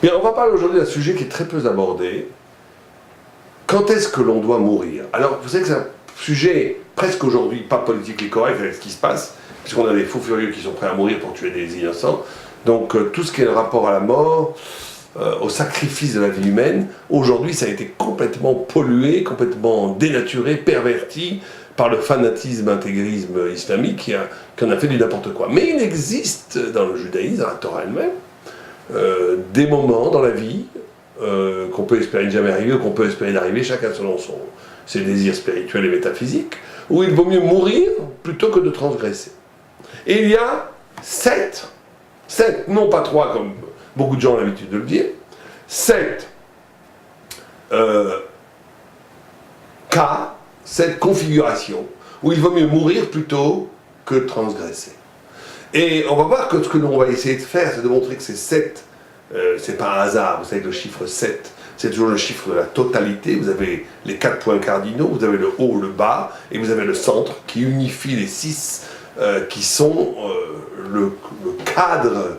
Bien, on va parler aujourd'hui d'un sujet qui est très peu abordé. Quand est-ce que l'on doit mourir? Alors, vous savez que c'est un sujet presque aujourd'hui pas politiquement correct avec ce qui se passe, puisqu'on a des fous furieux qui sont prêts à mourir pour tuer des innocents. Donc, tout ce qui est le rapport à la mort, au sacrifice de la vie humaine, aujourd'hui, ça a été complètement pollué, complètement dénaturé, perverti par le fanatisme, intégrisme islamique qui en a fait du n'importe quoi. Mais il existe dans le judaïsme, dans la Torah elle-même, des moments dans la vie qu'on peut espérer ne jamais arriver ou qu'on peut espérer d'arriver, chacun selon ses désirs spirituels et métaphysiques, où il vaut mieux mourir plutôt que de transgresser. Et il y a sept, non pas trois comme beaucoup de gens ont l'habitude de le dire, 7 cas, 7 configurations où il vaut mieux mourir plutôt que de transgresser. Et on va voir que ce que l'on va essayer de faire, c'est de montrer que ces 7, c'est pas un hasard, vous savez que le chiffre 7, c'est toujours le chiffre de la totalité. Vous avez les 4 points cardinaux, vous avez le haut, le bas, et vous avez le centre qui unifie les 6 qui sont le cadre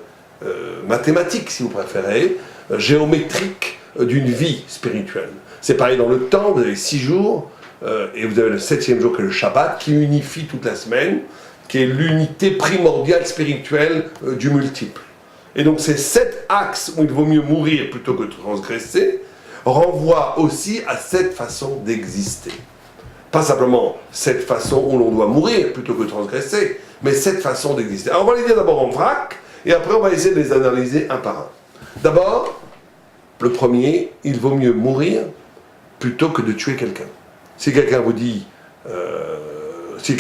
mathématique, si vous préférez, géométrique d'une vie spirituelle. C'est pareil dans le temps, vous avez 6 jours, et vous avez le 7e jour qui est le Shabbat, qui unifie toute la semaine, qui est l'unité primordiale spirituelle du multiple. Et donc ces 7 axes où il vaut mieux mourir plutôt que de transgresser, renvoient aussi à cette façon d'exister. Pas simplement cette façon où l'on doit mourir plutôt que de transgresser, mais cette façon d'exister. Alors on va les dire d'abord en vrac, et après on va essayer de les analyser un par un. D'abord, le premier, il vaut mieux mourir plutôt que de tuer quelqu'un. Si quelqu'un vous dit, tuer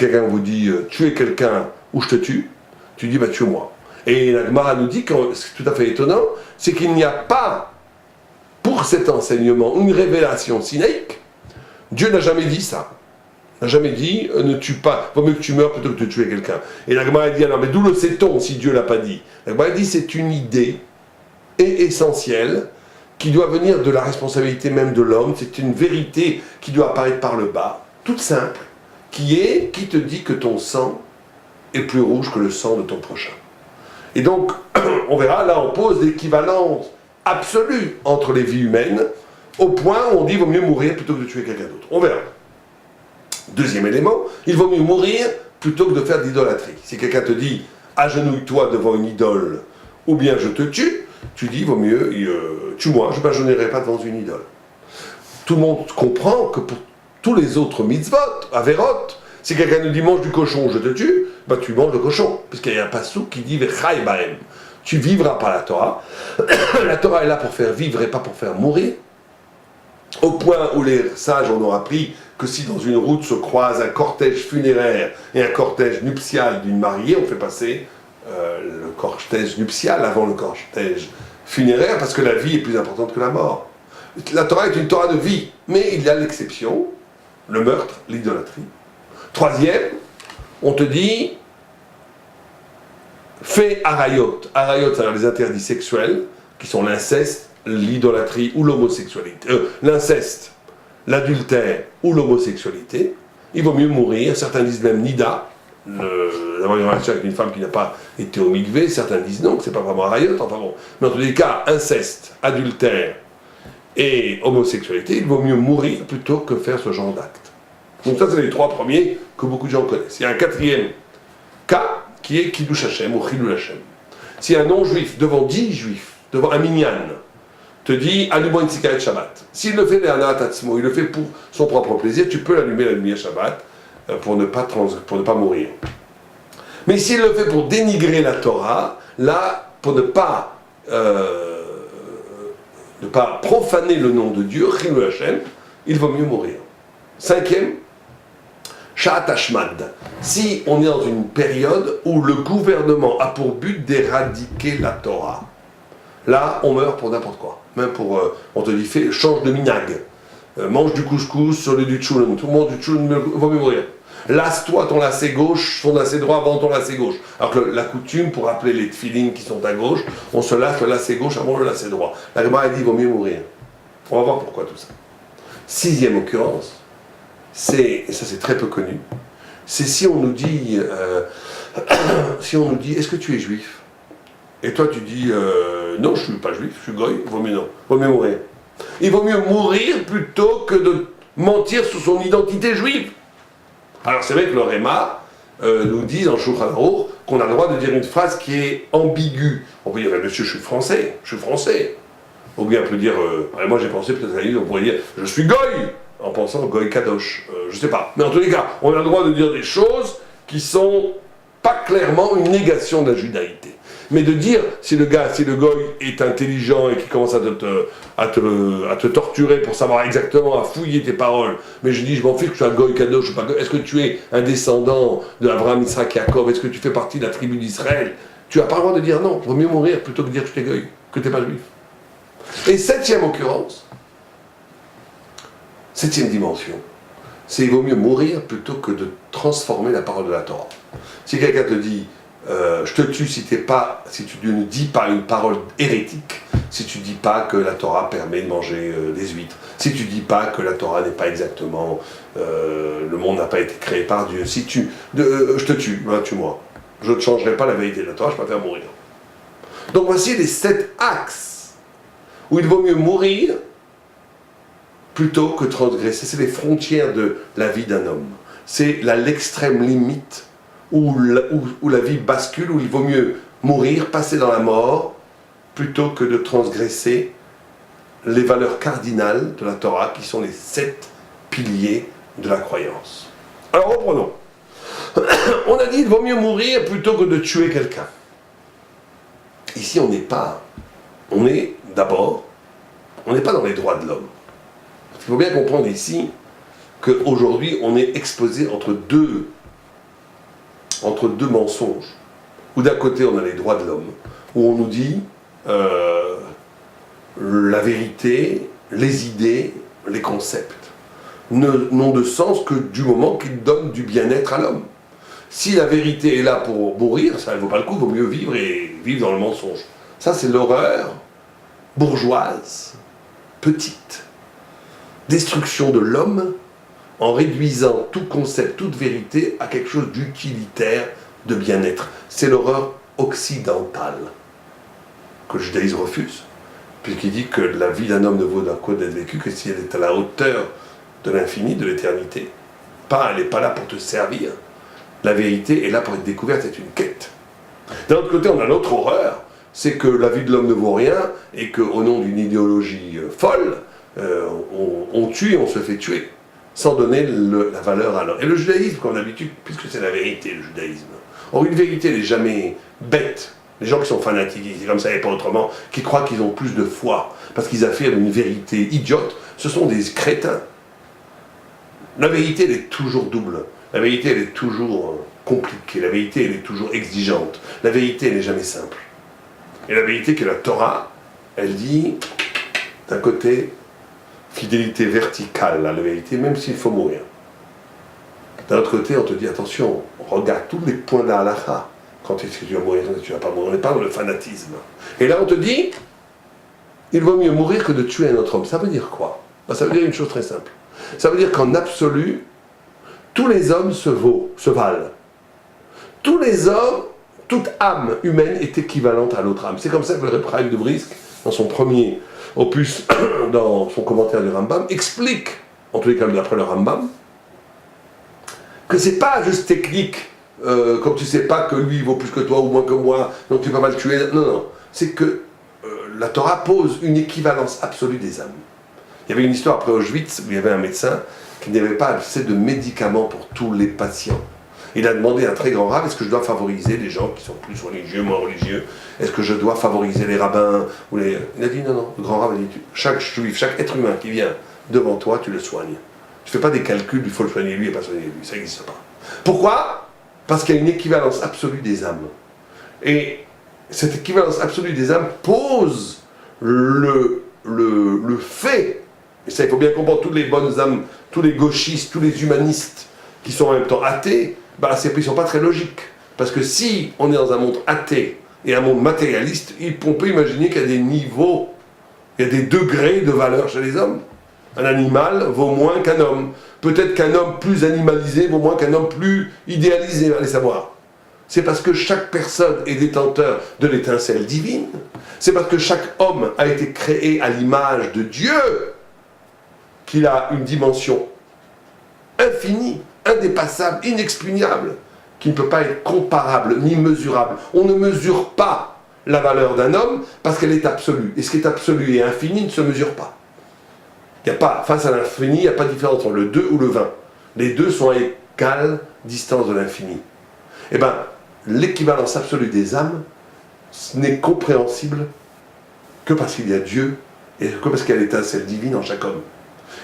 quelqu'un ou je te tue, tu dis bah tue-moi. Et la Gemara nous dit que ce qui est tout à fait étonnant, c'est qu'il n'y a pas pour cet enseignement une révélation sinaïque. Dieu n'a jamais dit ça. N'a jamais dit ne tue pas, vaut mieux que tu meurs plutôt que de tuer quelqu'un. Et la Gemara dit alors mais d'où le sait-on si Dieu l'a pas dit? La Gemara dit c'est une idée essentielle qui doit venir de la responsabilité même de l'homme. C'est une vérité qui doit apparaître par le bas, toute simple, qui te dit que ton sang est plus rouge que le sang de ton prochain. Et donc, on verra, là on pose l'équivalence absolue entre les vies humaines, au point où on dit qu'il vaut mieux mourir plutôt que de tuer quelqu'un d'autre. On verra. Deuxième élément, il vaut mieux mourir plutôt que de faire de l'idolâtrie. Si quelqu'un te dit « agenouille-toi devant une idole » ou bien « je te tue », tu dis « vaut mieux tue-moi, je ne m'agenouillerai pas devant une idole ». Tout le monde comprend que pour tous les autres mitzvot, averot, si quelqu'un nous dit « mange du cochon, je te tue », bah tu manges le cochon, parce qu'il y a un passouk qui dit « vechai bahem ». Tu vivras par la Torah. La Torah est là pour faire vivre et pas pour faire mourir. Au point où les sages en ont appris que si dans une route se croisent un cortège funéraire et un cortège nuptial d'une mariée, on fait passer le cortège nuptial avant le cortège funéraire, parce que la vie est plus importante que la mort. La Torah est une Torah de vie, mais il y a l'exception, le meurtre, l'idolâtrie. Troisième, on te dit, fais arayot. Arayot, c'est-à-dire les interdits sexuels, qui sont l'inceste, l'idolâtrie ou l'homosexualité. L'inceste, l'adultère ou l'homosexualité. Il vaut mieux mourir. Certains disent même nida, d'avoir une relation avec une femme qui n'a pas été au mikvé. Certains disent non, que c'est pas vraiment arayot. Enfin bon. Mais en tous les cas, inceste, adultère et homosexualité, il vaut mieux mourir plutôt que faire ce genre d'acte. Donc ça, c'est les 3 premiers que beaucoup de gens connaissent. Il y a un 4e cas qui est Kiddush Hashem ou Chilul Hashem. Si un non-juif devant 10 juifs, devant un minyan, te dit allume-moi une cigarette Shabbat. S'il le fait il le fait pour son propre plaisir, tu peux l'allumer la lumière Shabbat pour ne pas mourir. Mais s'il le fait pour dénigrer la Torah, là, pour ne pas profaner le nom de Dieu, Chilul Hashem, il vaut mieux mourir. 5e, Sha'at Hashmad. Si on est dans une période où le gouvernement a pour but d'éradiquer la Torah, là, on meurt pour n'importe quoi. Même pour, on te dit, change de minag. Mange du couscous sur le du tchoulon. Tout le monde du tchoulon vaut mieux mourir. Lasse-toi ton lacet gauche, ton lacet droit avant ton lacet gauche. Alors que la coutume, pour rappeler les tfilines qui sont à gauche, on se lasse le lacet gauche avant le lacet droit. La Gemara dit, il vaut mieux mourir. On va voir pourquoi tout ça. 6e occurrence, et ça c'est très peu connu, c'est si on nous dit, est-ce que tu es juif? Et toi tu dis Non, je ne suis pas juif, je suis goy, il vaut mieux non, il vaut mieux mourir. Il vaut mieux mourir plutôt que de mentir sur son identité juive. Alors c'est vrai que le Réma nous dit en Shulchan Aruch qu'on a le droit de dire une phrase qui est ambiguë. On peut dire, monsieur, je suis français. Ou bien on peut dire, moi j'ai pensé peut-être à l'île, on pourrait dire, je suis goy, en pensant au goy kadosh, je sais pas. Mais en tous les cas, on a le droit de dire des choses qui sont pas clairement une négation de la judaïté. Mais de dire, si le goy est intelligent et qui commence à te torturer pour savoir exactement, à fouiller tes paroles, mais je dis, je m'en fiche que tu sois goy kadosh, je sais pas, est-ce que tu es un descendant de Abraham, Isaac, Yaakov, est-ce que tu fais partie de la tribu d'Israël? Tu n'as pas le droit de dire non, il vaut mieux mourir plutôt que de dire que tu es goy, que tu n'es pas juif. Et septième occurrence, septième dimension, c'est il vaut mieux mourir plutôt que de transformer la parole de la Torah. Si quelqu'un te dit je te tue si tu ne dis pas une parole hérétique, si tu ne dis pas que la Torah permet de manger des huîtres, si tu ne dis pas que la Torah n'est pas exactement le monde n'a pas été créé par Dieu, si tu je te tue, ben, tue-moi. Je ne changerai pas la vérité de la Torah, je préfère mourir. Donc voici les 7 axes où il vaut mieux mourir plutôt que transgresser. C'est les frontières de la vie d'un homme. C'est l'extrême limite où la vie bascule, où il vaut mieux mourir, passer dans la mort, plutôt que de transgresser les valeurs cardinales de la Torah, qui sont les 7 piliers de la croyance. Alors reprenons. On a dit qu'il vaut mieux mourir plutôt que de tuer quelqu'un. Ici, on n'est pas dans les droits de l'homme. Il faut bien comprendre ici qu'aujourd'hui, on est exposé entre deux mensonges. Où d'un côté, on a les droits de l'homme, où on nous dit la vérité, les idées, les concepts n'ont de sens que du moment qu'ils donnent du bien-être à l'homme. Si la vérité est là pour mourir, ça ne vaut pas le coup, il vaut mieux vivre et vivre dans le mensonge. Ça, c'est l'horreur bourgeoise, petite. Destruction de l'homme en réduisant tout concept, toute vérité à quelque chose d'utilitaire, de bien-être. C'est l'horreur occidentale que le judaïsme refuse, puisqu'il dit que la vie d'un homme ne vaut d'un coup d'être vécue que si elle est à la hauteur de l'infini, de l'éternité. Elle n'est pas là pour te servir. La vérité est là pour être découverte, c'est une quête. D'un autre côté, on a l'autre horreur, c'est que la vie de l'homme ne vaut rien et qu'au nom d'une idéologie folle, on tue et on se fait tuer, sans donner la valeur à l'homme. Et le judaïsme, comme d'habitude, puisque c'est la vérité, le judaïsme. Or, une vérité n'est jamais bête. Les gens qui sont fanatiques, c'est comme ça et pas autrement, qui croient qu'ils ont plus de foi, parce qu'ils affirment une vérité idiote, ce sont des crétins. La vérité, elle est toujours double. La vérité, elle est toujours compliquée. La vérité, elle est toujours exigeante. La vérité, elle n'est jamais simple. Et la vérité que la Torah, elle dit, d'un côté, fidélité verticale à la vérité, même s'il faut mourir. D'un autre côté, on te dit, attention, regarde tous les points de la halakha. Quand est-ce que tu vas mourir, quand est-ce que tu vas pas mourir. On n'est pas dans le fanatisme. Et là, on te dit, il vaut mieux mourir que de tuer un autre homme. Ça veut dire quoi? Ça veut dire une chose très simple. Ça veut dire qu'en absolu, tous les hommes se valent. Tous les hommes, toute âme humaine est équivalente à l'autre âme. C'est comme ça que le Reb Chaim de Brisk, dans son premier opus, dans son commentaire du Rambam, explique, en tous les cas d'après le Rambam, que c'est pas juste technique, comme tu sais pas que lui il vaut plus que toi ou moins que moi, donc tu peux pas le tuer. Non. C'est que la Torah pose une équivalence absolue des âmes. Il y avait une histoire après Auschwitz où il y avait un médecin qui n'avait pas assez de médicaments pour tous les patients. Il a demandé à un très grand rabbin, est-ce que je dois favoriser les gens qui sont plus religieux, moins religieux? Est-ce que je dois favoriser les rabbins ou les... Il a dit non. Le grand rabbin a dit, chaque juif, chaque être humain qui vient devant toi, tu le soignes. Tu ne fais pas des calculs, il faut le soigner lui et pas soigner lui. Ça n'existe pas. Pourquoi? Parce qu'il y a une équivalence absolue des âmes. Et cette équivalence absolue des âmes pose le fait, et ça il faut bien comprendre, toutes les bonnes âmes, tous les gauchistes, tous les humanistes qui sont en même temps athées, ils ne sont pas très logiques. Parce que si on est dans un monde athée et un monde matérialiste, on peut imaginer qu'il y a des niveaux, il y a des degrés de valeur chez les hommes. Un animal vaut moins qu'un homme. Peut-être qu'un homme plus animalisé vaut moins qu'un homme plus idéalisé, allez savoir. C'est parce que chaque personne est détenteur de l'étincelle divine. C'est parce que chaque homme a été créé à l'image de Dieu qu'il a une dimension infinie, indépassable, inexpugnable, qui ne peut pas être comparable ni mesurable. On ne mesure pas la valeur d'un homme parce qu'elle est absolue. Et ce qui est absolu et infini ne se mesure pas. Il n'y a pas, face à l'infini, il n'y a pas de différence entre le 2 ou le 20. Les deux sont à égale distance de l'infini. Eh bien, l'équivalence absolue des âmes n'est compréhensible que parce qu'il y a Dieu et que parce qu'il y a l'étincelle divine en chaque homme.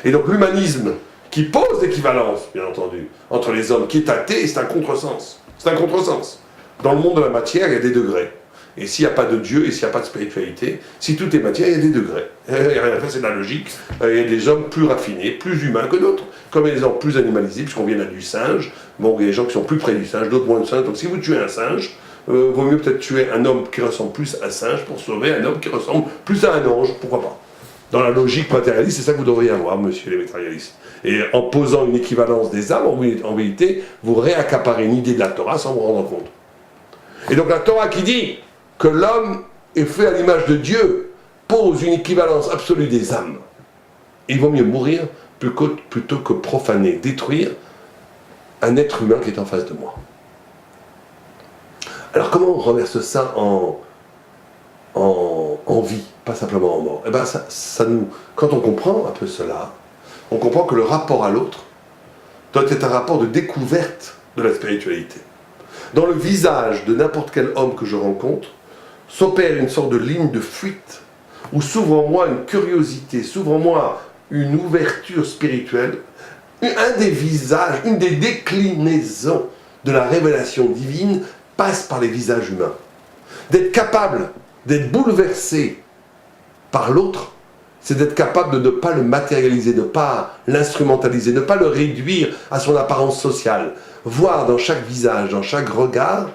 Et donc l'humanisme qui pose l'équivalence, bien entendu, entre les hommes, qui est athée, c'est un contresens. C'est un contresens. Dans le monde de la matière, il y a des degrés. Et s'il n'y a pas de Dieu et s'il n'y a pas de spiritualité, si tout est matière, il y a des degrés. Il n'y a rien à faire, c'est de la logique. Il y a des hommes plus raffinés, plus humains que d'autres. Comme il y a des hommes plus animalisés, puisqu'on vient là du singe. Bon, il y a des gens qui sont plus près du singe, d'autres moins du singe. Donc si vous tuez un singe, vaut mieux peut-être tuer un homme qui ressemble plus à un singe pour sauver un homme qui ressemble plus à un ange. Pourquoi pas? Dans la logique matérialiste, c'est ça que vous devriez avoir, monsieur les matérialistes. Et en posant une équivalence des âmes, en vérité, vous réaccaparez une idée de la Torah sans vous rendre compte. Et donc la Torah qui dit que l'homme est fait à l'image de Dieu pose une équivalence absolue des âmes. Il vaut mieux mourir plutôt que profaner, détruire un être humain qui est en face de moi. Alors comment on reverse ça en vie, pas simplement en mort? Eh bien, quand on comprend un peu cela, on comprend que le rapport à l'autre doit être un rapport de découverte de la spiritualité. Dans le visage de n'importe quel homme que je rencontre, s'opère une sorte de ligne de fuite, où s'ouvre en moi une curiosité, s'ouvre en moi une ouverture spirituelle, un des visages, une des déclinaisons de la révélation divine passe par les visages humains. D'être capable d'être bouleversé par l'autre, c'est d'être capable de ne pas le matérialiser, de ne pas l'instrumentaliser, de ne pas le réduire à son apparence sociale. Voir dans chaque visage, dans chaque regard,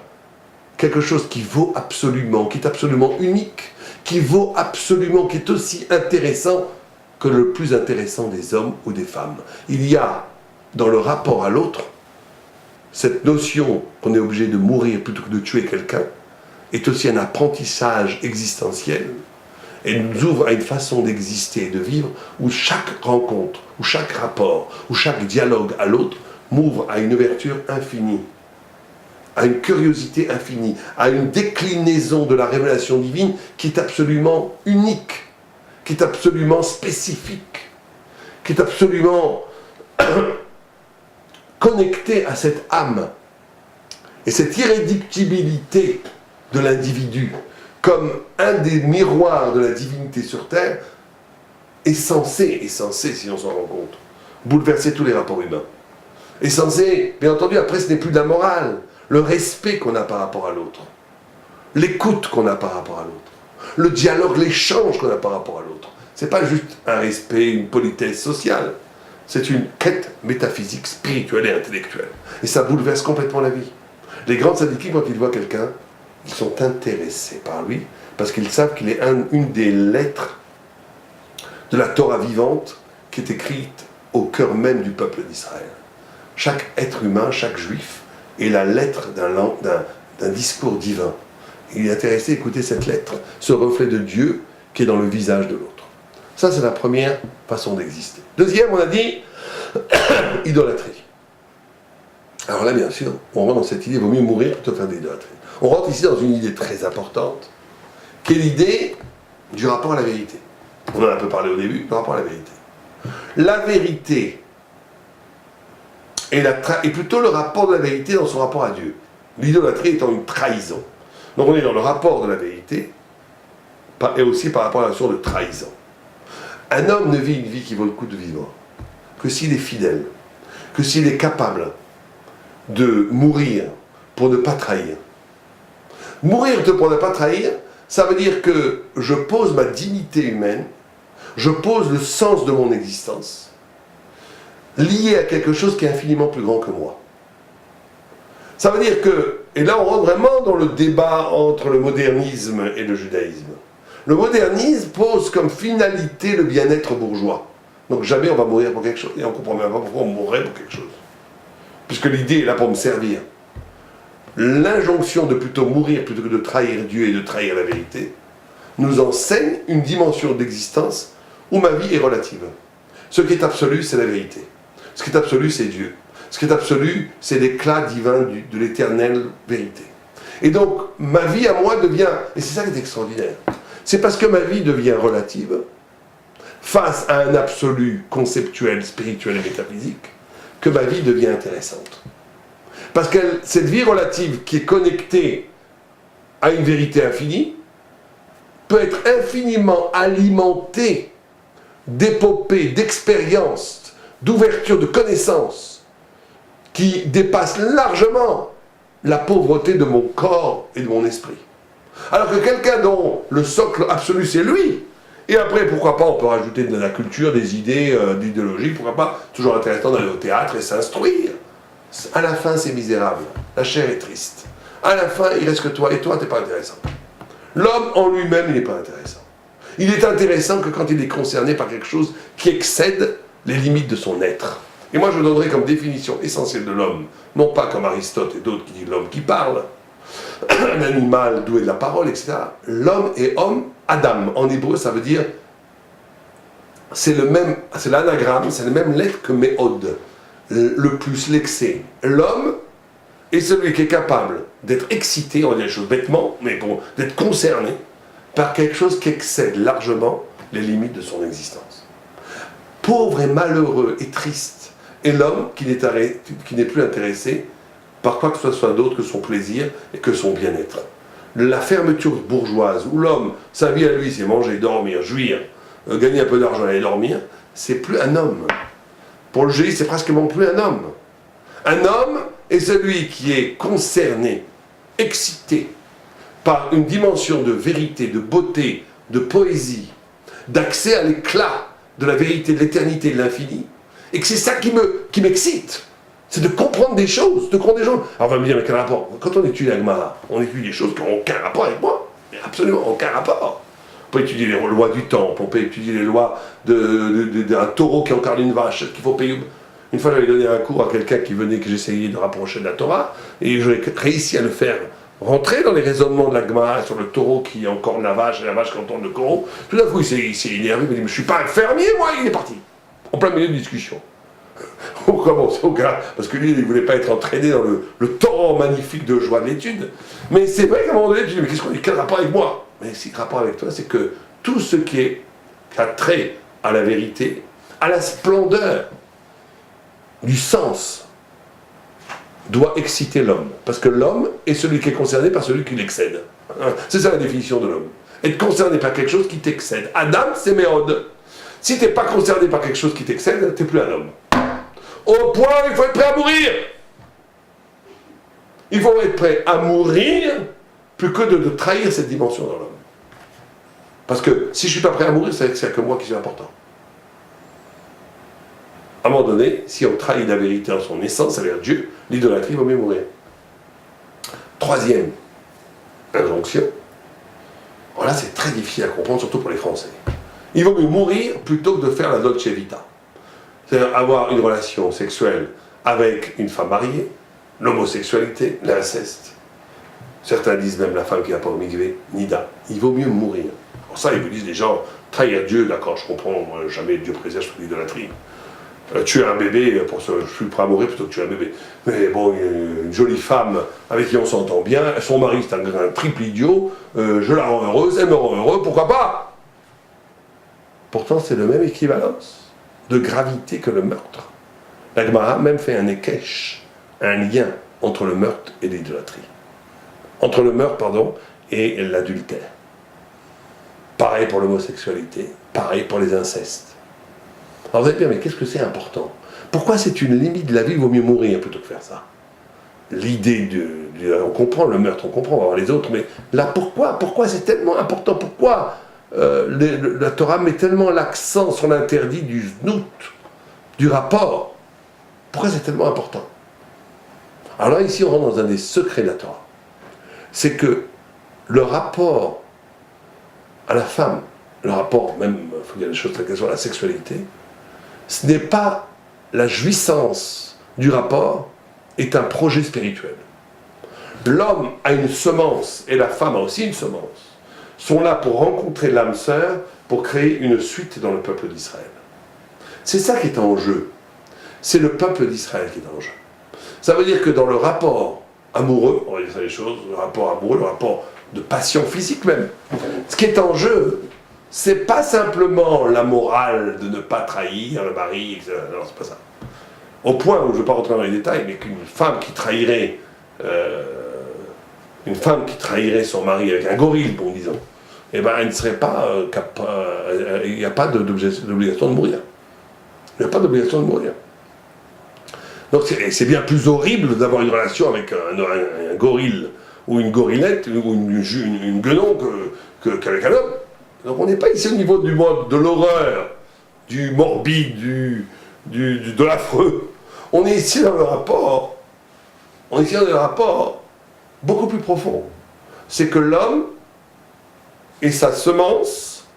quelque chose qui vaut absolument, qui est absolument unique, qui vaut absolument, qui est aussi intéressant que le plus intéressant des hommes ou des femmes. Il y a, dans le rapport à l'autre, cette notion qu'on est obligé de mourir plutôt que de tuer quelqu'un, est aussi un apprentissage existentiel et nous ouvre à une façon d'exister et de vivre où chaque rencontre, où chaque rapport, où chaque dialogue à l'autre m'ouvre à une ouverture infinie, à une curiosité infinie, à une déclinaison de la révélation divine qui est absolument unique, qui est absolument spécifique, qui est absolument connectée à cette âme et cette irréductibilité de l'individu comme un des miroirs de la divinité sur terre est censé, si on s'en rend compte, bouleverser tous les rapports humains. Est censé, bien entendu, après ce n'est plus de la morale, le respect qu'on a par rapport à l'autre, l'écoute qu'on a par rapport à l'autre, le dialogue, l'échange qu'on a par rapport à l'autre. C'est pas juste un respect, une politesse sociale, c'est une quête métaphysique, spirituelle et intellectuelle. Et ça bouleverse complètement la vie. Les grands tzadikim, quand ils voient quelqu'un, ils sont intéressés par lui, parce qu'ils savent qu'il est une des lettres de la Torah vivante qui est écrite au cœur même du peuple d'Israël. Chaque être humain, chaque juif, est la lettre d'un discours divin. Il est intéressé à écouter cette lettre, ce reflet de Dieu qui est dans le visage de l'autre. Ça, c'est la première façon d'exister. Deuxième, on a dit, idolâtrie. Alors là, bien sûr, on rentre dans cette idée, il vaut mieux mourir plutôt que faire de l'idolâtrie. On rentre ici dans une idée très importante, qui est l'idée du rapport à la vérité. On en a un peu parlé au début, le rapport à la vérité. La vérité est plutôt le rapport de la vérité dans son rapport à Dieu. L'idolâtrie étant une trahison. Donc on est dans le rapport de la vérité, et aussi par rapport à la notion de trahison. Un homme ne vit une vie qui vaut le coup de vivre que s'il est fidèle, que s'il est capable de mourir pour ne pas trahir. Mourir pour ne pas trahir, ça veut dire que je pose ma dignité humaine, je pose le sens de mon existence, lié à quelque chose qui est infiniment plus grand que moi. Ça veut dire que, et là on rentre vraiment dans le débat entre le modernisme et le judaïsme. Le modernisme pose comme finalité le bien-être bourgeois. Donc jamais on va mourir pour quelque chose, et on ne comprend même pas pourquoi on mourrait pour quelque chose. Puisque l'idée est là pour me servir. l'injonction de plutôt mourir plutôt que de trahir Dieu et de trahir la vérité, nous enseigne une dimension d'existence où ma vie est relative. Ce qui est absolu, c'est la vérité. Ce qui est absolu, c'est Dieu. Ce qui est absolu, c'est l'éclat divin de l'éternelle vérité. Et donc, ma vie à moi devient, et c'est ça qui est extraordinaire, c'est parce que ma vie devient relative, face à un absolu conceptuel, spirituel et métaphysique, que ma vie devient intéressante. Parce que cette vie relative qui est connectée à une vérité infinie, peut être infiniment alimentée d'épopées, d'expériences, d'ouverture, de connaissances, qui dépassent largement la pauvreté de mon corps et de mon esprit. Alors que quelqu'un dont le socle absolu c'est lui, et après pourquoi pas on peut rajouter de la culture, des idées, d'idéologie, pourquoi pas, toujours intéressant d'aller au théâtre et s'instruire. À la fin c'est misérable, la chair est triste. À la fin il reste que toi, et toi t'es pas intéressant. L'homme en lui-même il n'est pas intéressant. Il est intéressant que quand il est concerné par quelque chose qui excède les limites de son être. Et moi je donnerais comme définition essentielle de l'homme, non pas comme Aristote et d'autres qui disent l'homme qui parle, un animal doué de la parole, etc. L'homme est homme, Adam. En hébreu ça veut dire, c'est l'anagramme, c'est le même lettre que Méhod, le plus, l'excès. L'homme est celui qui est capable d'être excité, on dit les choses bêtement, mais bon, d'être concerné par quelque chose qui excède largement les limites de son existence. Pauvre et malheureux et triste est l'homme qui n'est plus intéressé par quoi que ce soit d'autre que son plaisir et que son bien-être. La fermeture bourgeoise, où l'homme, sa vie à lui, c'est manger, dormir, jouir, gagner un peu d'argent et aller dormir, c'est plus un homme. Pour le génie, c'est pratiquement plus un homme. Un homme est celui qui est concerné, excité par une dimension de vérité, de beauté, de poésie, d'accès à l'éclat de la vérité, de l'éternité, de l'infini, et que c'est ça qui m'excite. C'est de comprendre des choses, Alors on va me dire, mais quel rapport? Quand on étudie la Gemara, on étudie des choses qui n'ont aucun rapport avec moi, mais absolument aucun rapport. On peut étudier les lois du temple, on peut étudier les lois d'un taureau qui encarne une vache, qu'il faut payer. Une fois, j'avais donné un cours à quelqu'un qui venait, que j'essayais de rapprocher de la Torah, et j'ai réussi à le faire rentrer dans les raisonnements de la Gemara sur le taureau qui encorne la vache et la vache qui encorne le taureau. Tout d'un coup, il s'est énervé, il m'a dit, mais je suis pas un fermier, moi, il est parti. En plein milieu de discussion. On commence au gars, parce que lui, il ne voulait pas être entraîné dans le torrent magnifique de joie de l'étude. Mais c'est vrai qu'à un moment donné, je dis, mais quel rapport avec moi? Mais si, rapport avec toi, c'est que tout ce qui a trait à la vérité, à la splendeur du sens, doit exciter l'homme. Parce que l'homme est celui qui est concerné par celui qui l'excède. C'est ça la définition de l'homme. Être concerné par quelque chose qui t'excède. Adam, c'est Méhod. Si tu n'es pas concerné par quelque chose qui t'excède, tu n'es plus un homme. Au point où il faut être prêt à mourir. Il faut être prêt à mourir plus que de trahir cette dimension dans l'homme. Parce que si je ne suis pas prêt à mourir, c'est que moi qui suis important. À un moment donné, si on trahit la vérité en son essence, c'est-à-dire Dieu, l'idolâtrie va mieux mourir. Troisième injonction, voilà, c'est très difficile à comprendre, surtout pour les Français. Il vaut mieux mourir plutôt que de faire la dolce vita. C'est-à-dire avoir une relation sexuelle avec une femme mariée, l'homosexualité, l'inceste. Certains disent même la femme qui n'a pas au mikvé, nida. Il vaut mieux mourir. Pour ça, ils vous disent les gens, trahir Dieu, d'accord, je comprends, moi, jamais Dieu préserve sur l'idolâtrie. Tuer un bébé, je suis prêt à mourir plutôt que tuer un bébé. Mais bon, une jolie femme avec qui on s'entend bien, son mari c'est un triple idiot, je la rends heureuse, elle me rend heureux, pourquoi pas? Pourtant, c'est la même équivalence de gravité que le meurtre. La Gemara même fait un ékesh, un lien entre le meurtre et l'idolâtrie. Entre le meurtre, et l'adultère. Pareil pour l'homosexualité, pareil pour les incestes. Alors vous allez dire, mais qu'est-ce que c'est important? Pourquoi c'est une limite de la vie, il vaut mieux mourir plutôt que faire ça? L'idée on comprend le meurtre, on comprend les autres, mais là, pourquoi c'est tellement important? Pourquoi la Torah met tellement l'accent sur l'interdit du znout, du rapport? Pourquoi c'est tellement important? Alors là, ici, on rentre dans un des secrets de la Torah. C'est que le rapport à la femme, le rapport, même, il faut dire des choses très sur la sexualité, ce n'est pas la jouissance du rapport, est un projet spirituel. l'homme a une semence et la femme a aussi une semence, sont là pour rencontrer l'âme sœur, pour créer une suite dans le peuple d'Israël. C'est ça qui est en jeu. C'est le peuple d'Israël qui est en jeu. Ça veut dire que dans le rapport amoureux, on va dire ça les choses, le rapport amoureux, le rapport de passion physique même, ce qui est en jeu, c'est pas simplement la morale de ne pas trahir le mari, etc. Non, c'est pas ça. Au point où, je ne vais pas rentrer dans les détails, mais qu'une femme qui trahirait son mari avec un gorille, bon disons, eh ben, elle ne serait pas il n'y a pas d'obligation de mourir. Il n'y a pas d'obligation de mourir. Donc c'est bien plus horrible d'avoir une relation avec un gorille ou une gorillette ou une guenon qu'avec un homme. Donc on n'est pas ici au niveau du mode de l'horreur, du morbide, de l'affreux. On est ici dans le rapport. On est ici dans un rapport beaucoup plus profond. C'est que l'homme et sa semence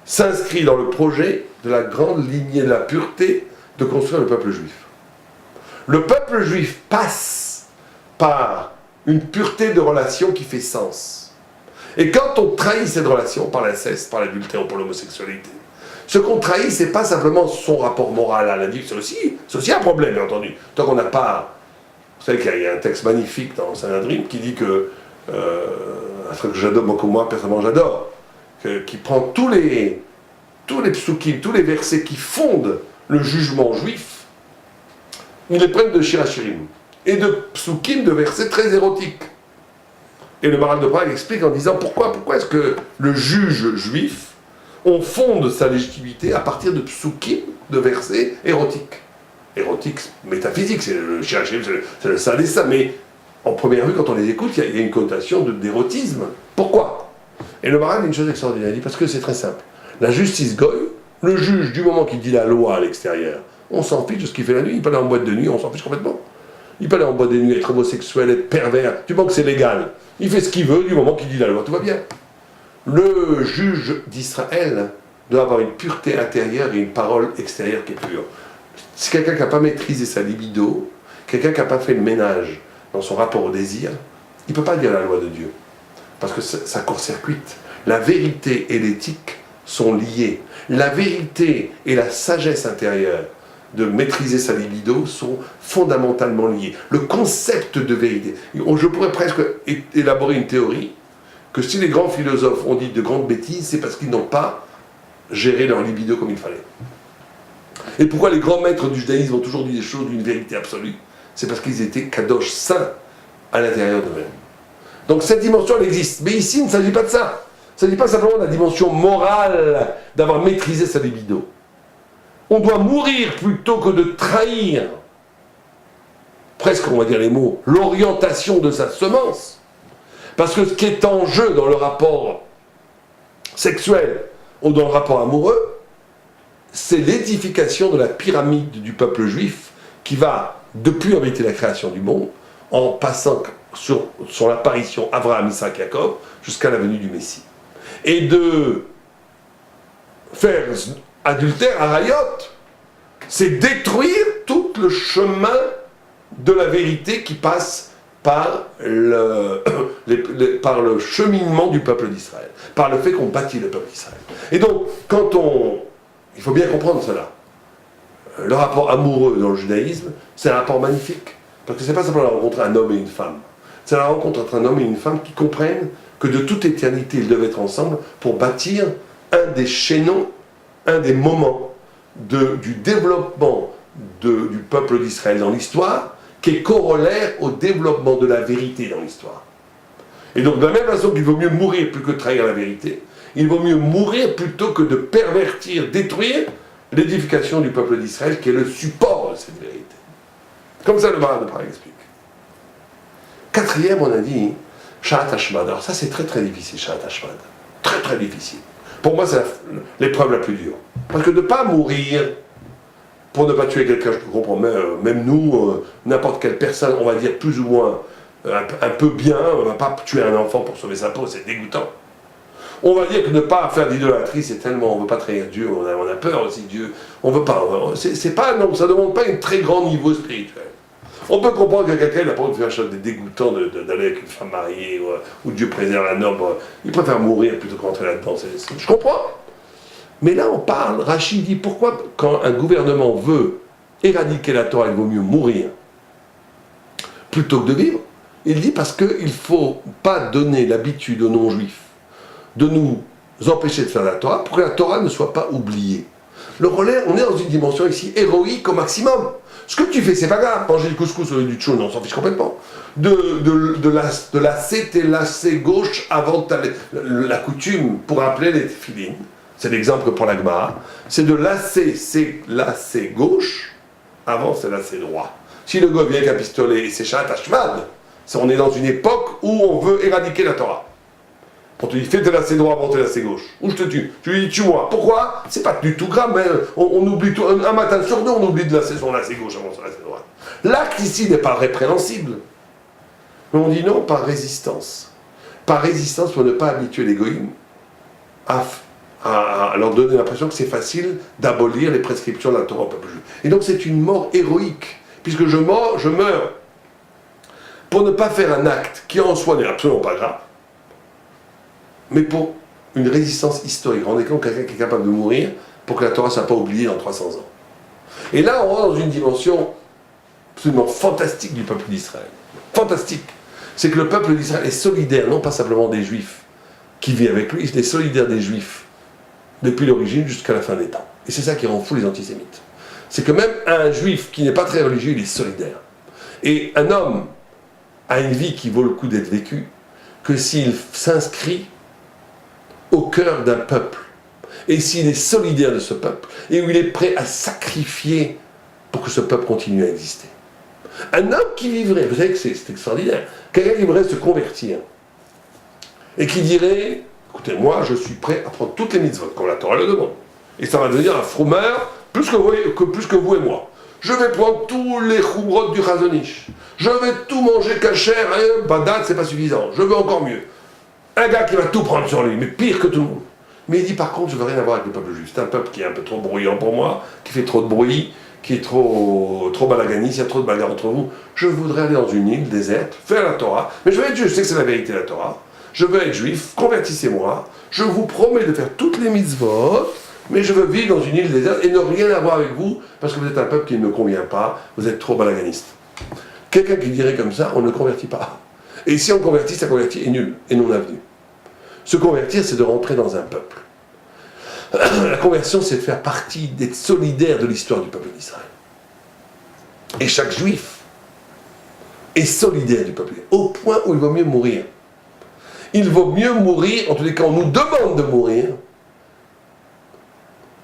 s'inscrit dans le projet de la grande lignée de la pureté de construire le peuple juif. Le peuple juif passe par une pureté de relation qui fait sens. Et quand on trahit cette relation par l'inceste, par l'adultère ou par l'homosexualité, ce qu'on trahit, c'est pas simplement son rapport moral à l'individu, c'est aussi un problème, bien entendu. Tant qu'on n'a pas... Vous savez qu'il y a un texte magnifique dans Sanhedrin qui dit que, un truc que j'adore beaucoup, moi personnellement j'adore, qui prend tous les psukim, tous les versets qui fondent le jugement juif, ils les prennent de Shirachirim, et de psukim, de versets très érotiques. Et le Maharal de Prague explique en disant pourquoi est-ce que le juge juif, on fonde sa légitimité à partir de psukim, de versets érotiques. Érotiques, métaphysiques, c'est le Shirachirim, c'est le saint des saints, mais en première vue, quand on les écoute, il y a une connotation d'érotisme. Pourquoi? Et le Maharal dit une chose extraordinaire, il dit parce que c'est très simple. La justice goy, le juge, du moment qu'il dit la loi à l'extérieur, on s'en fiche de ce qu'il fait la nuit. Il peut aller en boîte de nuit, on s'en fiche complètement. Il peut aller en boîte de nuit, être homosexuel, être pervers, du moment que c'est légal. Il fait ce qu'il veut du moment qu'il dit la loi, tout va bien. Le juge d'Israël doit avoir une pureté intérieure et une parole extérieure qui est pure. C'est quelqu'un qui n'a pas maîtrisé sa libido, quelqu'un qui n'a pas fait le ménage dans son rapport au désir, il ne peut pas dire la loi de Dieu. Parce que ça court-circuite. La vérité et l'éthique sont liées. La vérité et la sagesse intérieure de maîtriser sa libido sont fondamentalement liés. Le concept de vérité. Je pourrais presque élaborer une théorie que si les grands philosophes ont dit de grandes bêtises, c'est parce qu'ils n'ont pas géré leur libido comme il fallait. Et pourquoi les grands maîtres du judaïsme ont toujours dit des choses d'une vérité absolue? C'est parce qu'ils étaient kadosh, saints, à l'intérieur d'eux-mêmes. Donc cette dimension, elle existe. Mais ici, il ne s'agit pas de ça. Il ne s'agit pas simplement de la dimension morale d'avoir maîtrisé sa libido. On doit mourir plutôt que de trahir, presque on va dire les mots, l'orientation de sa semence. Parce que ce qui est en jeu dans le rapport sexuel ou dans le rapport amoureux, c'est l'édification de la pyramide du peuple juif qui va, depuis en vérité la création du monde, en passant sur l'apparition Abraham, Isaac, Jacob, jusqu'à la venue du Messie. Et de faire adultère, arayot, c'est détruire tout le chemin de la vérité qui passe par le cheminement du peuple d'Israël, par le fait qu'on bâtit le peuple d'Israël. Et donc, il faut bien comprendre cela. Le rapport amoureux dans le judaïsme, c'est un rapport magnifique. Parce que ce n'est pas simplement la rencontre entre un homme et une femme. C'est la rencontre entre un homme et une femme qui comprennent que de toute éternité, ils devaient être ensemble pour bâtir un des chaînons, un des moments du développement du peuple d'Israël dans l'histoire, qui est corollaire au développement de la vérité dans l'histoire. Et donc, de la même façon qu'il vaut mieux mourir plus que de trahir la vérité, il vaut mieux mourir plutôt que de pervertir, détruire l'édification du peuple d'Israël, qui est le support de cette vérité. Comme ça, le Maharal de Prague explique. Quatrième, on a dit, Shahat Hashmad. Alors ça, c'est très très difficile, Shahat Hashmad. Très très difficile. Pour moi, c'est l'épreuve la plus dure. Parce que de ne pas mourir pour ne pas tuer quelqu'un, je comprends, même nous, n'importe quelle personne, on va dire plus ou moins un peu bien, on ne va pas tuer un enfant pour sauver sa peau, c'est dégoûtant. On va dire que ne pas faire d'idolâtrie, c'est tellement, on ne veut pas trahir Dieu, on a peur aussi Dieu, on ne veut pas, c'est pas, non, ça ne demande pas un très grand niveau spirituel. On peut comprendre que quelqu'un n'a pas envie de faire chose de dégoûtant d'aller avec une femme mariée ou Dieu préserve un homme. Il préfère mourir plutôt qu'entrer là-dedans. Je comprends. Mais là, on parle, Rachid dit pourquoi, quand un gouvernement veut éradiquer la Torah, il vaut mieux mourir plutôt que de vivre. Il dit parce qu'il ne faut pas donner l'habitude aux non-juifs de nous empêcher de faire la Torah pour que la Torah ne soit pas oubliée. Le relais, on est dans une dimension ici héroïque au maximum. Ce que tu fais, c'est pas grave. Manger le couscous au lieu du tchoun, on s'en fiche complètement. De lasser tes lacets gauche avant la coutume pour appeler les filines. C'est l'exemple que prend la Gemara. C'est de lasser ses lacets gauche avant ses lacets droits. Si le gars vient avec un pistolet et s'échappe à cheval, on est dans une époque où on veut éradiquer la Torah. On te dit fais tes lacets droits avant tes lacets gauche. Ou je te tue. Tu lui dis tue-moi. Pourquoi? C'est pas du tout grave, mais on oublie tout. Un matin sur deux, on oublie de lasser son lacet gauche avant son lacet droit. L'acte ici n'est pas répréhensible. Mais on dit non par résistance. Par résistance pour ne pas habituer les goïms à leur donner l'impression que c'est facile d'abolir les prescriptions de la Torah au peuple juif. Et donc c'est une mort héroïque. Puisque je meurs pour ne pas faire un acte qui en soi n'est absolument pas grave, mais pour une résistance historique. Rendez compte quelqu'un qui est capable de mourir pour que la Torah ne soit pas oubliée dans 300 ans. Et là, on rentre dans une dimension absolument fantastique du peuple d'Israël. Fantastique. C'est que le peuple d'Israël est solidaire, non pas simplement des Juifs qui vivent avec lui, il est solidaire des Juifs depuis l'origine jusqu'à la fin des temps. Et c'est ça qui rend fou les antisémites. C'est que même un Juif qui n'est pas très religieux, il est solidaire. Et un homme a une vie qui vaut le coup d'être vécue que s'il s'inscrit au cœur d'un peuple, et s'il est solidaire de ce peuple, et où il est prêt à sacrifier pour que ce peuple continue à exister. Un homme qui vivrait, vous savez que c'est extraordinaire, quelqu'un qui voudrait se convertir, et qui dirait, écoutez, moi je suis prêt à prendre toutes les mitzvot, comme la Torah le demande, et ça va devenir un fromeur, plus que vous et moi. Je vais prendre tous les choumrots du Chazonish, je vais tout manger kasher, et badat, c'est pas suffisant, je veux encore mieux. Un gars qui va tout prendre sur lui, mais pire que tout le monde. Mais il dit par contre, je veux rien avoir avec le peuple juif. C'est un peuple qui est un peu trop bruyant pour moi, qui fait trop de bruit, qui est trop balaganiste, il y a trop de bagarres entre vous. Je voudrais aller dans une île déserte, faire la Torah, mais je veux être juif, je sais que c'est la vérité la Torah. Je veux être juif, convertissez-moi, je vous promets de faire toutes les mitzvot, mais je veux vivre dans une île déserte et ne rien avoir avec vous, parce que vous êtes un peuple qui ne me convient pas, vous êtes trop balaganiste. Quelqu'un qui dirait comme ça, on ne le convertit pas. Et si on convertit, ça convertit est nul et non avenu. Se convertir, c'est de rentrer dans un peuple. La conversion, c'est de faire partie, d'être solidaire de l'histoire du peuple d'Israël. Et chaque juif est solidaire du peuple, au point où il vaut mieux mourir. Il vaut mieux mourir, en tous les cas, on nous demande de mourir.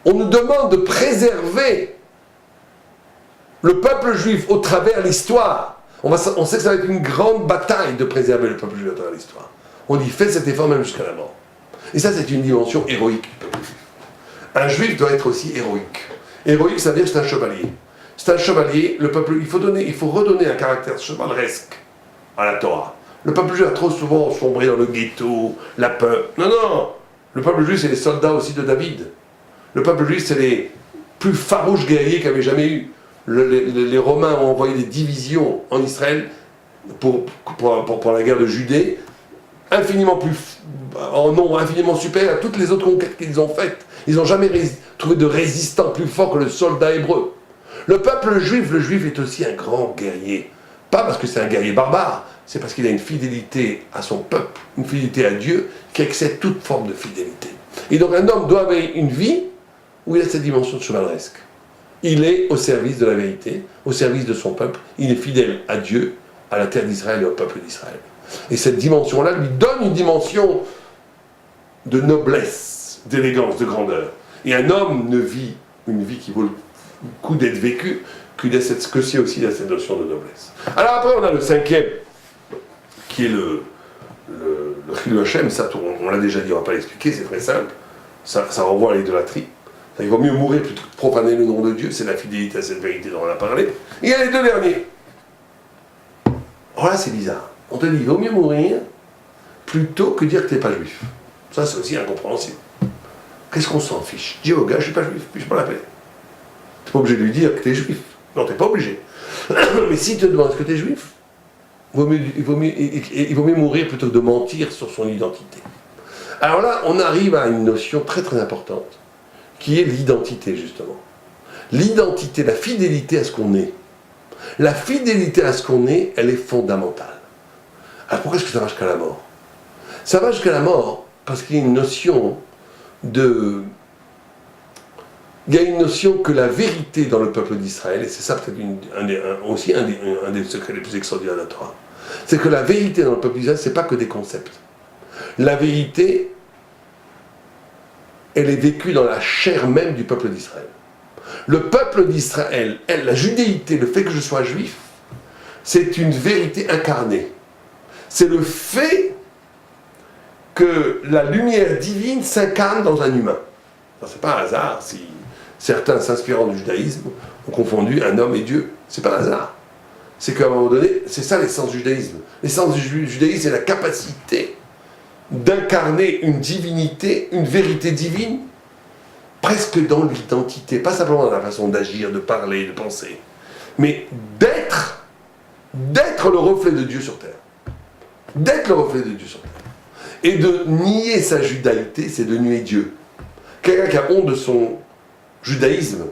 On nous demande de préserver le peuple juif au travers de l'histoire. On sait que ça va être une grande bataille de préserver le peuple juif à travers l'histoire. On dit fait cet effort même jusqu'à la mort. Et ça, c'est une dimension héroïque du peuple juif. Un juif doit être aussi héroïque. Héroïque, ça veut dire que c'est un chevalier. C'est un chevalier, le peuple, il faut redonner un caractère chevaleresque à la Torah. Le peuple juif a trop souvent sombré dans le ghetto, la peur. Non. Le peuple juif, c'est les soldats aussi de David. Le peuple juif, c'est les plus farouches guerriers qu'il y avait jamais eu. Les Romains ont envoyé des divisions en Israël pour la guerre de Judée, en nombre infiniment supérieur à toutes les autres conquêtes qu'ils ont faites. Ils n'ont jamais trouvé de résistant plus fort que le soldat hébreu. Le peuple juif, le juif est aussi un grand guerrier. Pas parce que c'est un guerrier barbare, c'est parce qu'il a une fidélité à son peuple, une fidélité à Dieu qui excède toute forme de fidélité. Et donc un homme doit avoir une vie où il a cette dimension chevaleresque. Il est au service de la vérité, au service de son peuple, il est fidèle à Dieu, à la terre d'Israël et au peuple d'Israël. Et cette dimension-là lui donne une dimension de noblesse, d'élégance, de grandeur. Et un homme ne vit une vie qui vaut le coup d'être vécue que si aussi il a cette notion de noblesse. Alors après on a le cinquième, qui est le Chilul Hashem, ça on l'a déjà dit, on ne va pas l'expliquer, c'est très simple, ça renvoie à l'idolâtrie. Il vaut mieux mourir plutôt que de profaner le nom de Dieu, c'est la fidélité à cette vérité dont on a parlé. Et il y a les deux derniers. Alors là c'est bizarre, on te dit il vaut mieux mourir plutôt que dire que tu n'es pas juif. Ça c'est aussi incompréhensible. Qu'est-ce qu'on s'en fiche? Dis au gars, je ne suis pas juif, puis je pas la paix. Tu n'es pas obligé de lui dire que tu es juif. Non, tu n'es pas obligé. Mais si te demande est-ce que tu es juif, il vaut mieux mourir plutôt que de mentir sur son identité. Alors là, on arrive à une notion très très importante, qui est l'identité justement. L'identité, la fidélité à ce qu'on est. La fidélité à ce qu'on est, elle est fondamentale. Alors pourquoi est-ce que ça va jusqu'à la mort? Ça va jusqu'à la mort parce qu'il y a une notion de... Il y a une notion que la vérité dans le peuple d'Israël, et c'est ça peut-être aussi un des secrets les plus extraordinaires de la Torah, c'est que la vérité dans le peuple d'Israël, c'est pas que des concepts. La vérité, elle est vécue dans la chair même du peuple d'Israël. Le peuple d'Israël, la judéité, le fait que je sois juif, c'est une vérité incarnée. C'est le fait que la lumière divine s'incarne dans un humain. C'est pas un hasard si certains s'inspirant du judaïsme ont confondu un homme et Dieu. C'est pas un hasard. C'est qu'à un moment donné, c'est ça l'essence du judaïsme. L'essence du judaïsme, c'est la capacité d'incarner une divinité, une vérité divine, presque dans l'identité, pas simplement dans la façon d'agir, de parler, de penser, mais d'être le reflet de Dieu sur terre. D'être le reflet de Dieu sur terre. Et de nier sa judaïté, c'est de nier Dieu. Quelqu'un qui a honte de son judaïsme,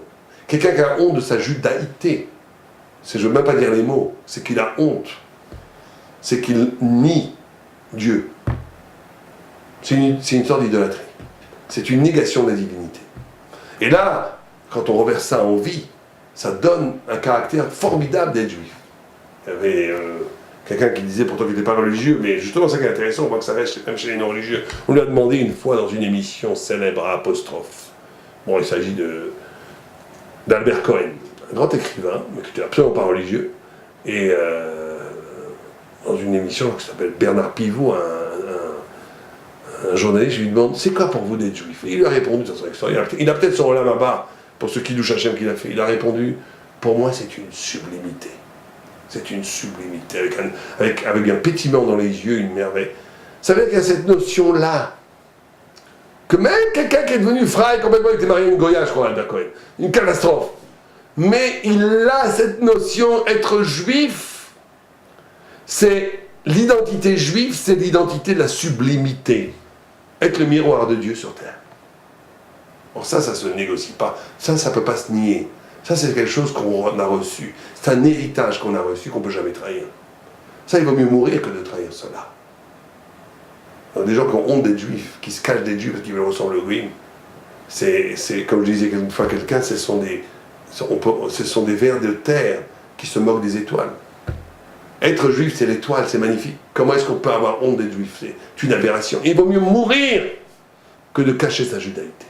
quelqu'un qui a honte de sa judaïté, je ne veux même pas dire les mots, c'est qu'il a honte, c'est qu'il nie Dieu. C'est une sorte d'idolâtrie. C'est une négation de la divinité. Et là, quand on reverse ça en vie, ça donne un caractère formidable d'être juif. Il y avait quelqu'un qui disait pourtant qu'il n'était pas religieux, mais justement, ça qui est intéressant, on voit que ça reste même chez les non-religieux. On lui a demandé une fois dans une émission célèbre à apostrophe. Bon, il s'agit d'Albert Cohen, un grand écrivain, mais qui n'était absolument pas religieux, et dans une émission qui s'appelle Bernard Pivot, un journaliste, je lui demande c'est quoi pour vous d'être juif? Et il lui a répondu dans son histoire. Il a peut-être son Olam Haba pour ce Kiddush Hashem qu'il a fait. Il a répondu pour moi, c'est une sublimité. C'est une sublimité, avec un pétillement dans les yeux, une merveille. Ça veut dire qu'il y a cette notion-là, que même quelqu'un qui est devenu frère complètement, il était marié à une Goya, je crois, Albert Cohen, une catastrophe. Mais il a cette notion, être juif, c'est l'identité juive, c'est l'identité de la sublimité. Être le miroir de Dieu sur terre. Or ça se négocie pas. Ça ne peut pas se nier. Ça, c'est quelque chose qu'on a reçu. C'est un héritage qu'on a reçu, qu'on ne peut jamais trahir. Ça, il vaut mieux mourir que de trahir cela. Alors, des gens qui ont honte d'être juifs, qui se cachent d'être juifs parce qu'ils veulent ressembler au Goïm, c'est comme je disais une fois à quelqu'un, ce sont des vers de terre qui se moquent des étoiles. Être juif, c'est l'étoile, c'est magnifique. Comment est-ce qu'on peut avoir honte d'être juif? C'est une aberration. Il vaut mieux mourir que de cacher sa judaïté.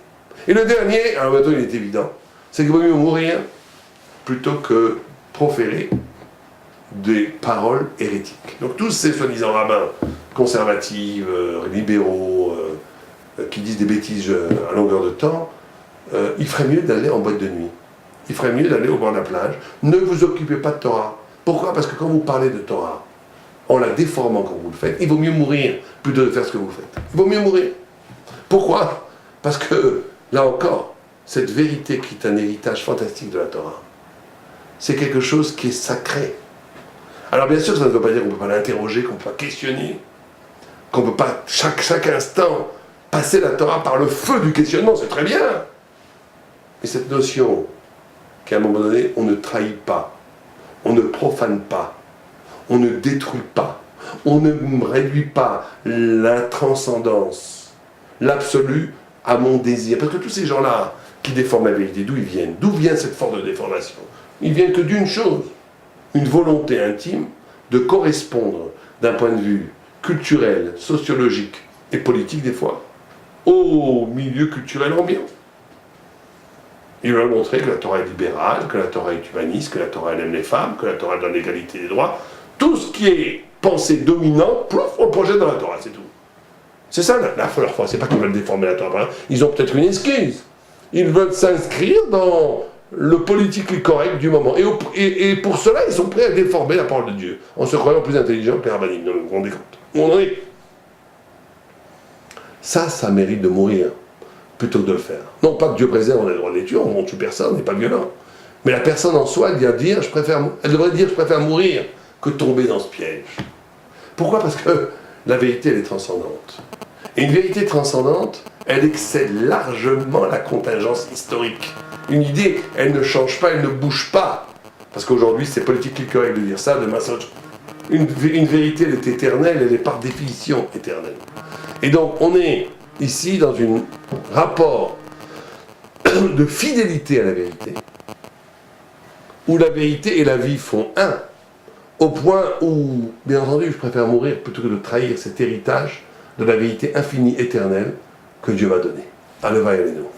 Et le dernier, alors maintenant il est évident, c'est qu'il vaut mieux mourir plutôt que proférer des paroles hérétiques. Donc tous ces soi-disant rabbins conservatifs, libéraux, qui disent des bêtises à longueur de temps, il ferait mieux d'aller en boîte de nuit. Il ferait mieux d'aller au bord de la plage. Ne vous occupez pas de Torah. Pourquoi? Parce que quand vous parlez de Torah, en la déformant quand vous le faites, il vaut mieux mourir plutôt que de faire ce que vous faites. Il vaut mieux mourir. Pourquoi? Parce que, là encore, cette vérité qui est un héritage fantastique de la Torah, c'est quelque chose qui est sacré. Alors bien sûr, ça ne veut pas dire qu'on ne peut pas l'interroger, qu'on ne peut pas questionner, qu'on ne peut pas chaque instant passer la Torah par le feu du questionnement, c'est très bien. Mais cette notion qu'à un moment donné, on ne trahit pas, on ne profane pas, on ne détruit pas, on ne réduit pas la transcendance, l'absolu à mon désir. Parce que tous ces gens-là qui déforment la vérité, d'où ils viennent? D'où vient cette forme de déformation? Ils viennent que d'une chose, une volonté intime de correspondre d'un point de vue culturel, sociologique et politique des fois, au milieu culturel ambiant. Ils veulent montrer que la Torah est libérale, que la Torah est humaniste, que la Torah elle aime les femmes, que la Torah donne l'égalité des droits. Tout ce qui est pensée dominante, on le projette dans la Torah, c'est tout. C'est ça la foi. C'est pas qu'ils veulent déformer la Torah. Ils ont peut-être une excuse. Ils veulent s'inscrire dans le politique correct du moment. Et pour cela, ils sont prêts à déformer la parole de Dieu, en se croyant plus intelligents que les rabbinim. Vous vous rendez compte? On en est. Ça mérite de mourir, plutôt que de le faire. Non pas que Dieu préserve, on a le droit de les tuer, on ne tue personne, on n'est pas violent. Mais la personne en soi, elle devrait dire je préfère mourir que tomber dans ce piège. Pourquoi? Parce que la vérité, elle est transcendante. Et une vérité transcendante, elle excède largement la contingence historique. Une idée, elle ne change pas, elle ne bouge pas. Parce qu'aujourd'hui, c'est politiquement correct de dire ça, demain ça. Une vérité, elle est éternelle, elle est par définition éternelle. Et donc, on est ici dans un rapport de fidélité à la vérité, où la vérité et la vie font un, au point où, bien entendu, je préfère mourir plutôt que de trahir cet héritage de la vérité infinie, éternelle, que Dieu m'a donné. Allez, va, allez, nous.